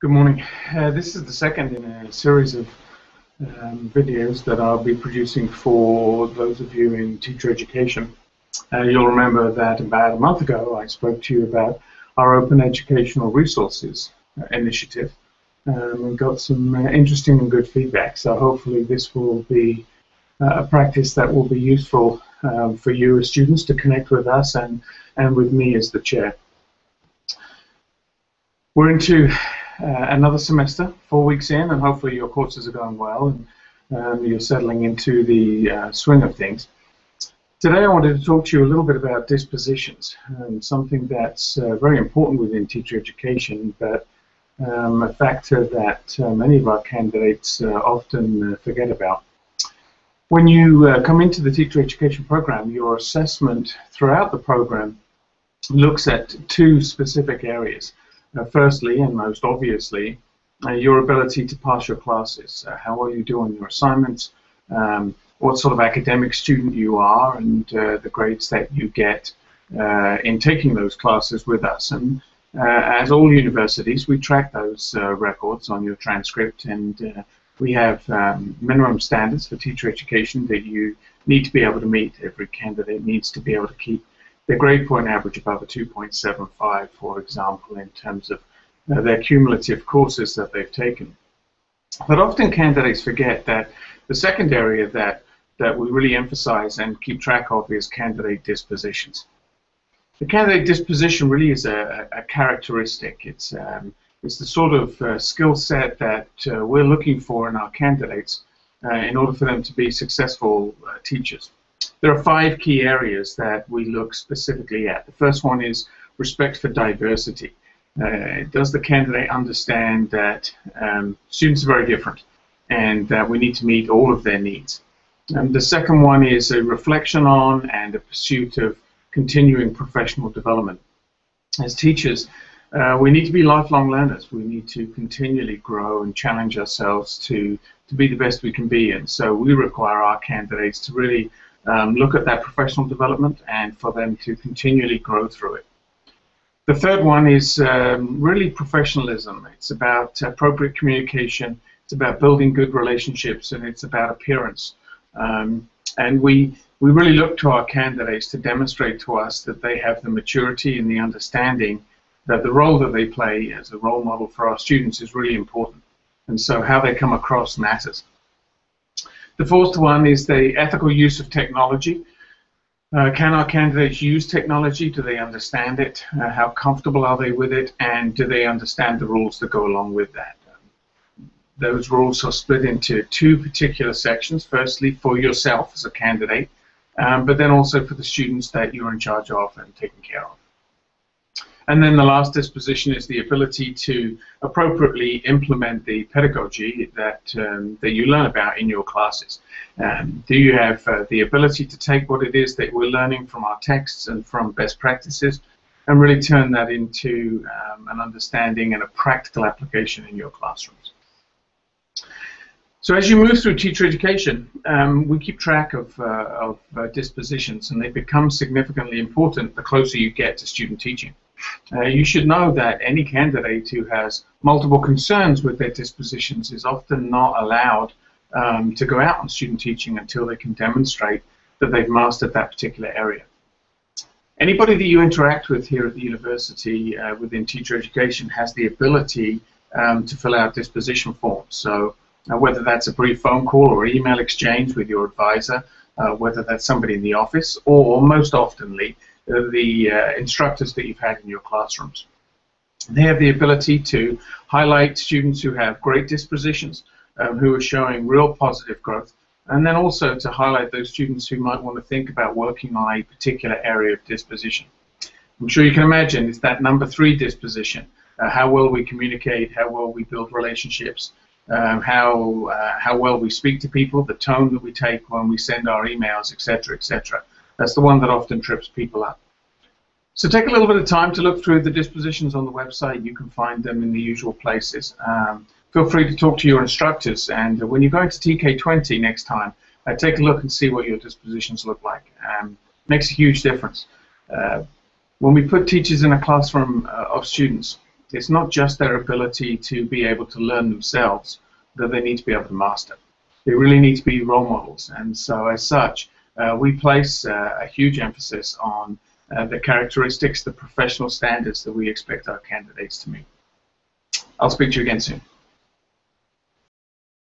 Good morning. This is the second in a series of videos that I'll be producing for those of you in teacher education. You'll remember that about a month ago I spoke to you about our Open Educational Resources initiative. We got some interesting and good feedback, so hopefully this will be a practice that will be useful for you as students to connect with us and with me as the chair. We're into another semester, 4 weeks in, and hopefully your courses are going well and you're settling into the swing of things. Today I wanted to talk to you a little bit about dispositions, something that's very important within teacher education, but a factor that many of our candidates often forget about. When you come into the teacher education program, your assessment throughout the program looks at two specific areas. Firstly, and most obviously, your ability to pass your classes, how well you do on your assignments, what sort of academic student you are, and the grades that you get in taking those classes with us. And as all universities, we track those records on your transcript, and we have minimum standards for teacher education that you need to be able to meet. Every candidate needs to be able to keep their grade point average above a 2.75, for example, in terms of their cumulative courses that they've taken. But often candidates forget that the second area that we really emphasize and keep track of is candidate dispositions. The candidate disposition really is a characteristic. It's the sort of skill set that we're looking for in our candidates in order for them to be successful teachers. There are 5 key areas that we look specifically at. The first one is respect for diversity. Does the candidate understand that students are very different and that we need to meet all of their needs? The second one is a reflection on and a pursuit of continuing professional development. As teachers, we need to be lifelong learners. We need to continually grow and challenge ourselves to be the best we can be, and so we require our candidates to really look at that professional development and for them to continually grow through it. The third one is really professionalism. It's about appropriate communication, it's about building good relationships, and it's about appearance. And we really look to our candidates to demonstrate to us that they have the maturity and the understanding that the role that they play as a role model for our students is really important. And so how they come across matters. The fourth one is the ethical use of technology. Can our candidates use technology? Do they understand it? How comfortable are they with it? And do they understand the rules that go along with that? Those rules are split into 2 particular sections. Firstly, for yourself as a candidate, but then also for the students that you're in charge of and taking care of. And then the last disposition is the ability to appropriately implement the pedagogy that you learn about in your classes. Do you have the ability to take what it is that we're learning from our texts and from best practices and really turn that into an understanding and a practical application in your classrooms? So as you move through teacher education, we keep track of dispositions, and they become significantly important the closer you get to student teaching. You should know that any candidate who has multiple concerns with their dispositions is often not allowed to go out on student teaching until they can demonstrate that they've mastered that particular area. Anybody that you interact with here at the university within teacher education has the ability to fill out disposition forms. So whether that's a brief phone call or email exchange with your advisor, whether that's somebody in the office, or most oftenly the instructors that you've had in your classrooms. They have the ability to highlight students who have great dispositions, who are showing real positive growth, and then also to highlight those students who might want to think about working on a particular area of disposition. I'm sure you can imagine it's that number 3 disposition, how well we communicate, how well we build relationships, how well we speak to people, the tone that we take when we send our emails, etc., etc. That's the one that often trips people up. So take a little bit of time to look through the dispositions on the website. You can find them in the usual places. Feel free to talk to your instructors, and when you go into TK20 next time, take a look and see what your dispositions look like. Makes a huge difference. When we put teachers in a classroom of students, it's not just their ability to be able to learn themselves that they need to be able to master. They really need to be role models, and so as such, we place a huge emphasis on the characteristics, the professional standards that we expect our candidates to meet. I'll speak to you again soon.